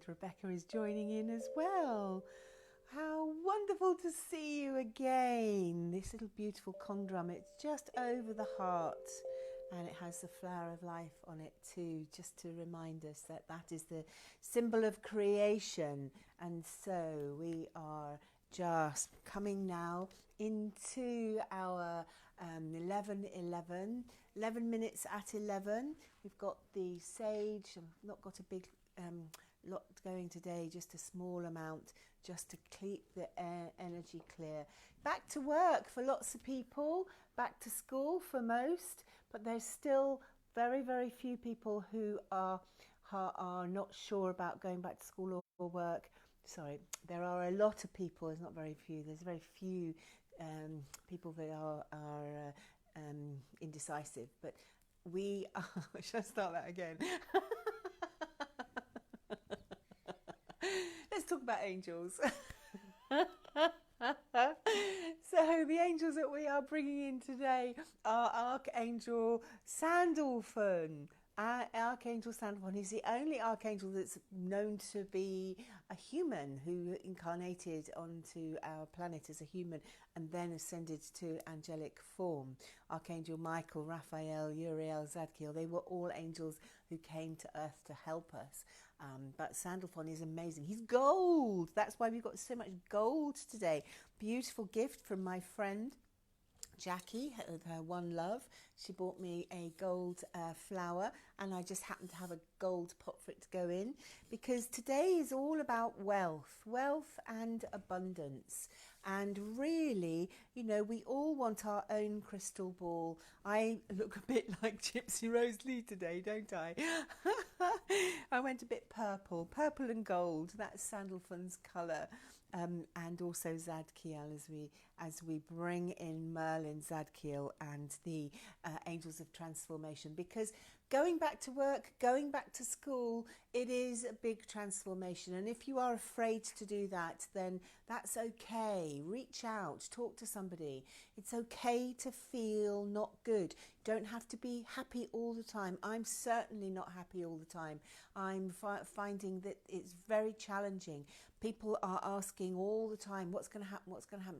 and Rebecca is joining in as well. How wonderful to see you again. This little beautiful Kong drum, it's just over the heart and it has the flower of life on it too, just to remind us that that is the symbol of creation. And so we are just coming now into our 11 minutes at 11. We've got the sage. I've not got a big lot going today, just a small amount, just to keep the energy clear. Back to work for lots of people, back to school for most, but there's still very, very few people who are not sure about going back to school or work. Sorry, there are a lot of people, there's not very few, there's very few people that are indecisive, but we are, should I start that again? Let's talk about angels. So the angels that we are bringing in today are Archangel Sandalphon. Archangel Sandalphon is the only archangel that's known to be a human who incarnated onto our planet as a human and then ascended to angelic form. Archangel Michael, Raphael, Uriel, Zadkiel, they were all angels who came to earth to help us. But Sandalphon is amazing. He's gold. That's why we've got so much gold today. Beautiful gift from my friend Jackie, her one love. She bought me a gold flower, and I just happened to have a gold pot for it to go in, because today is all about wealth and abundance. And really, you know, we all want our own crystal ball. I look a bit like Gypsy Rose Lee today, don't I? I went a bit purple and gold. That's Sandalphon's colour. And also Zadkiel, as we bring in Merlin, Zadkiel, and the angels of transformation. Because going back to work, going back to school, it is a big transformation. And if you are afraid to do that, then that's okay. Reach out, talk to somebody. It's okay to feel not good. You don't have to be happy all the time. I'm certainly not happy all the time. I'm finding that it's very challenging. People are asking all the time, what's going to happen?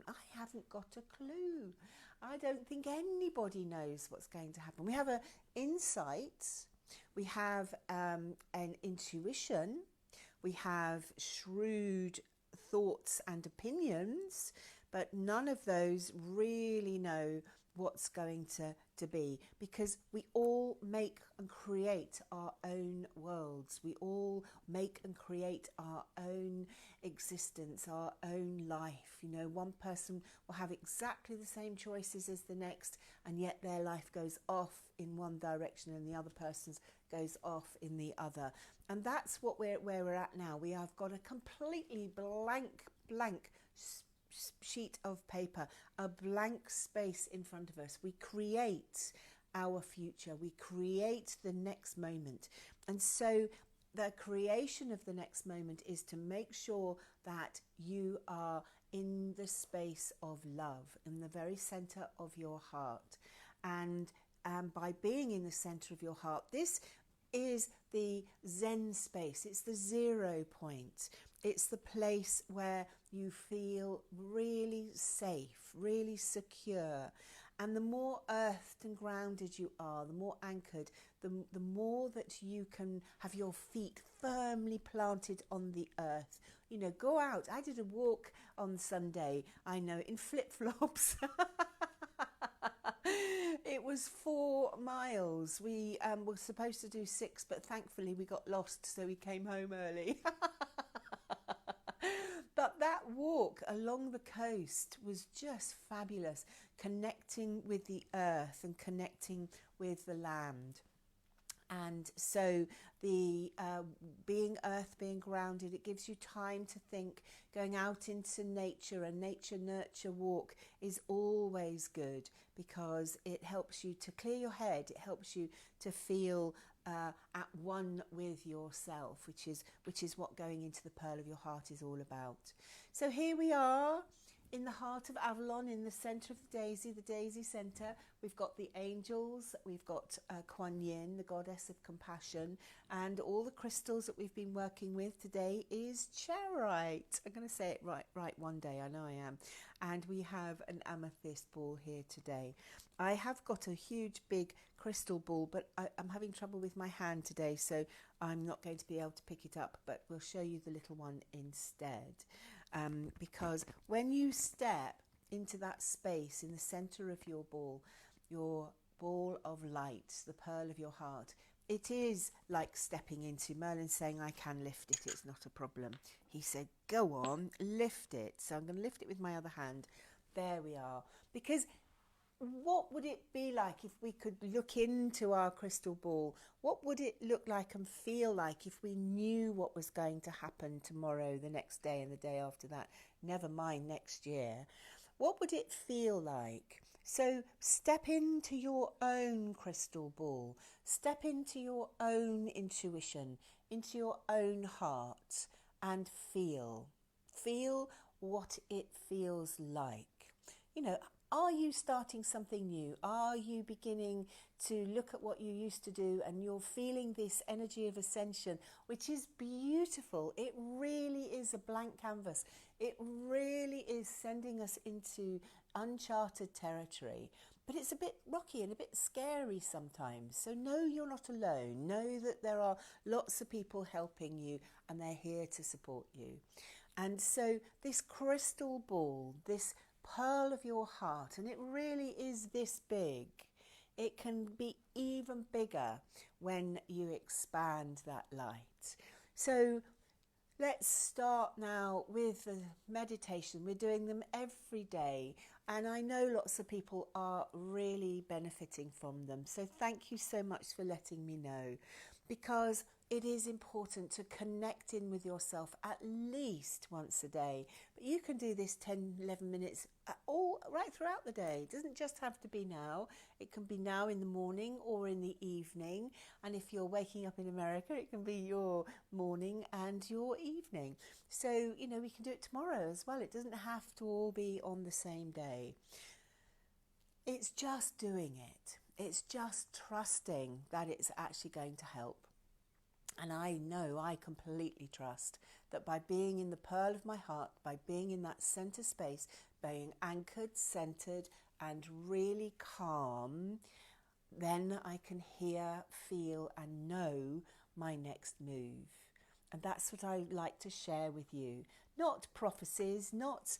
I haven't got a clue. I don't think anybody knows what's going to happen. We have an insight, we have an intuition, we have shrewd thoughts and opinions, but none of those really know what's going to be, because we all make and create our own worlds. We all make and create our own existence, our own life. You know, one person will have exactly the same choices as the next, and yet their life goes off in one direction and the other person's goes off in the other. And that's what where we're at now. We have got a completely blank sheet of paper, a blank space in front of us. We create our future, we create the next moment. And so the creation of the next moment is to make sure that you are in the space of love, in the very center of your heart. And by being in the center of your heart, this is the Zen space. It's the 0 point. It's the place where you feel really safe, really secure. And the more earthed and grounded you are, the more anchored, the more that you can have your feet firmly planted on the earth. You know, go out. I did a walk on Sunday, I know, in flip-flops. It was 4 miles. We were supposed to do 6, but thankfully we got lost, so we came home early. But that walk along the coast was just fabulous, connecting with the earth and connecting with the land. And so the being grounded, it gives you time to think. Going out into nature, a nature nurture walk is always good, because it helps you to clear your head. It helps you to feel at one with yourself, which is what going into the pearl of your heart is all about. So here we are in the heart of Avalon, in the centre of the daisy centre, we've got the angels, we've got Kuan Yin, the goddess of compassion, and all the crystals that we've been working with today is charoite. I'm going to say it right one day, I know I am. And we have an amethyst ball here today. I have got a huge big crystal ball, but I'm having trouble with my hand today, so I'm not going to be able to pick it up, but we'll show you the little one instead. Because when you step into that space in the center of your ball of light, the pearl of your heart, it is like stepping into Merlin saying, I can lift it, it's not a problem. He said, go on, lift it. So I'm going to lift it with my other hand. There we are. Because what would it be like if we could look into our crystal ball? What would it look like and feel like if we knew what was going to happen tomorrow, the next day, and the day after that? Never mind next year. What would it feel like? So step into your own crystal ball. Step into your own intuition, into your own heart, and feel. Feel what it feels like. You know, are you starting something new? Are you beginning to look at what you used to do and you're feeling this energy of ascension, which is beautiful? It really is a blank canvas. It really is sending us into uncharted territory. But it's a bit rocky and a bit scary sometimes. So know you're not alone. Know that there are lots of people helping you and they're here to support you. And so this crystal ball, this pearl of your heart, and it really is this big. It can be even bigger when you expand that light. So let's start now with the meditation. We're doing them every day, and I know lots of people are really benefiting from them. So thank you so much for letting me know, because it is important to connect in with yourself at least once a day. But you can do this 10, 11 minutes all right throughout the day. It doesn't just have to be now. It can be now in the morning or in the evening. And if you're waking up in America, it can be your morning and your evening. So, you know, we can do it tomorrow as well. It doesn't have to all be on the same day. It's just doing it. It's just trusting that it's actually going to help. And I know, I completely trust that by being in the pearl of my heart, by being in that center space, being anchored, centered, and really calm, then I can hear, feel, and know my next move. And that's what I like to share with you. Not prophecies, not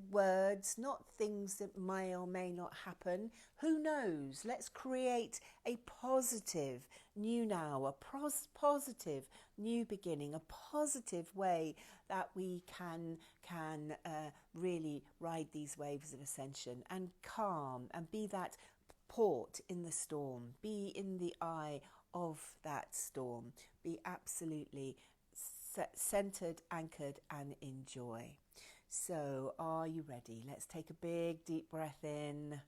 words, not things that may or may not happen. Who knows? Let's create a positive new now, a positive new beginning, a positive way that we can really ride these waves of ascension and calm and be that port in the storm, be in the eye of that storm, be absolutely centered, anchored, and enjoy. So, are you ready? Let's take a big deep breath in.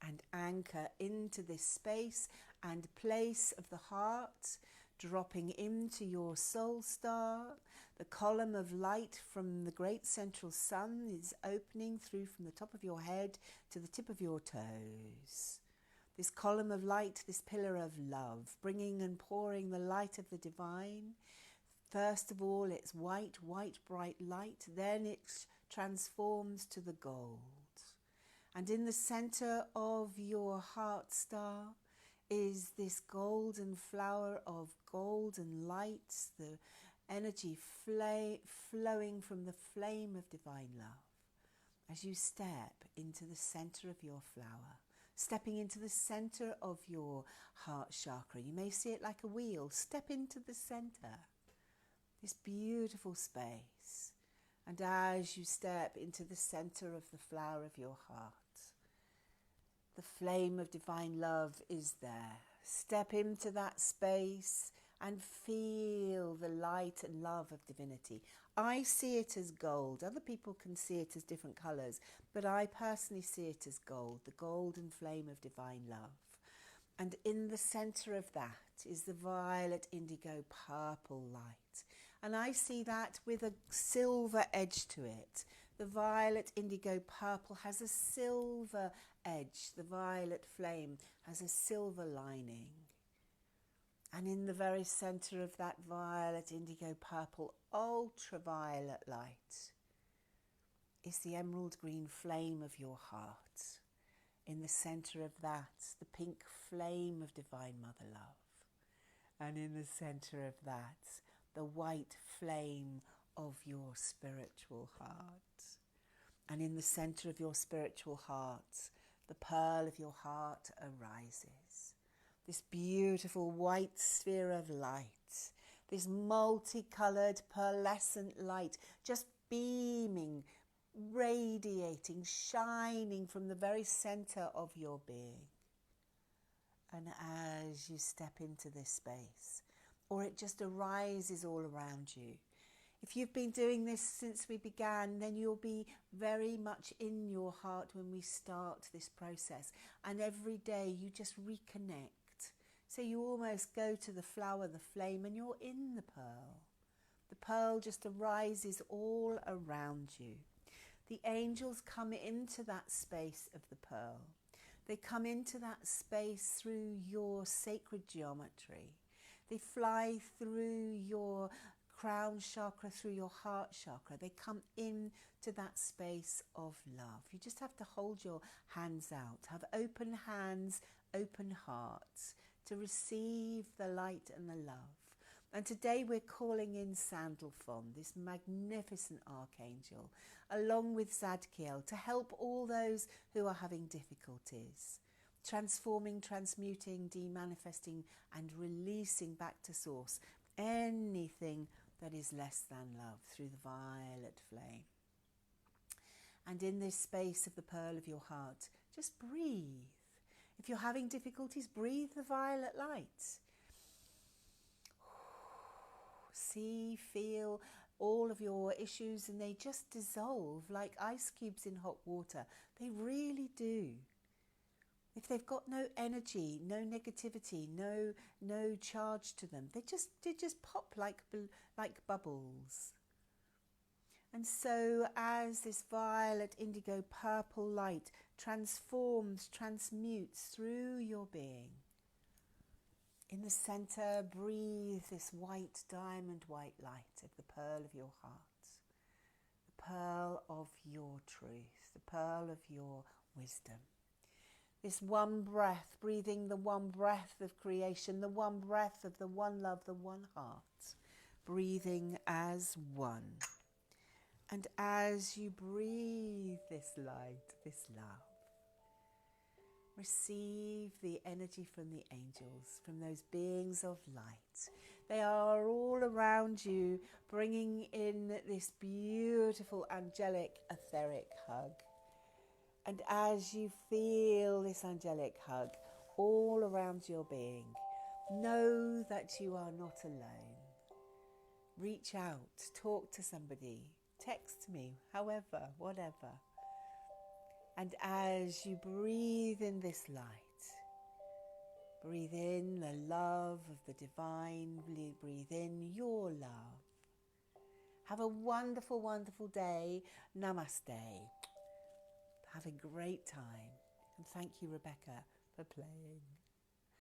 And anchor into this space and place of the heart, dropping into your soul star. The column of light from the great central sun is opening through from the top of your head to the tip of your toes. This column of light, this pillar of love, bringing and pouring the light of the divine. First of all, it's white, bright light. Then it transforms to the gold. And in the center of your heart star is this golden flower of golden light, the energy flowing from the flame of divine love. As you step into the center of your flower, stepping into the center of your heart chakra. You may see it like a wheel. Step into the center, this beautiful space. And as you step into the center of the flower of your heart, the flame of divine love is there. Step into that space and feel the light and love of divinity. I see it as gold. Other people can see it as different colours, but I personally see it as gold, the golden flame of divine love. And in the centre of that is the violet, indigo, purple light. And I see that with a silver edge to it. The violet, indigo, purple has a silver edge. The violet flame has a silver lining. And in the very centre of that violet, indigo, purple, ultraviolet light is the emerald green flame of your heart. In the centre of that, the pink flame of Divine Mother Love. And in the centre of that, the white flame of your spiritual heart. And in the centre of your spiritual heart, the pearl of your heart arises. This beautiful white sphere of light, this multicoloured pearlescent light, just beaming, radiating, shining from the very centre of your being. And as you step into this space, or it just arises all around you, if you've been doing this since we began, then you'll be very much in your heart when we start this process. And every day you just reconnect. So you almost go to the flower, the flame, and you're in the pearl. The pearl just arises all around you. The angels come into that space of the pearl. They come into that space through your sacred geometry. They fly through your crown chakra, through your heart chakra. They come into that space of love. You just have to hold your hands out. Have open hands, open hearts to receive the light and the love. And today we're calling in Sandalphon, this magnificent archangel, along with Zadkiel, to help all those who are having difficulties, transforming, transmuting, demanifesting, and releasing back to source anything that is less than love through the violet flame. And in this space of the pearl of your heart, just breathe. If you're having difficulties, breathe the violet light. See, feel all of your issues, and they just dissolve like ice cubes in hot water. They really do. If they've got no energy, no negativity, no charge to them, they just pop like bubbles. And so as this violet, indigo, purple light transforms, transmutes through your being, in the centre, breathe this white, diamond white light of the pearl of your heart, the pearl of your truth, the pearl of your wisdom. This one breath, breathing the one breath of creation, the one breath of the one love, the one heart, breathing as one. And as you breathe this light, this love, receive the energy from the angels, from those beings of light. They are all around you, bringing in this beautiful angelic etheric hug. And as you feel this angelic hug all around your being, know that you are not alone. Reach out, talk to somebody, text me, however, whatever. And as you breathe in this light, breathe in the love of the divine, breathe in your love. Have a wonderful, wonderful day. Namaste. Have a great time. And thank you, Rebecca, for playing.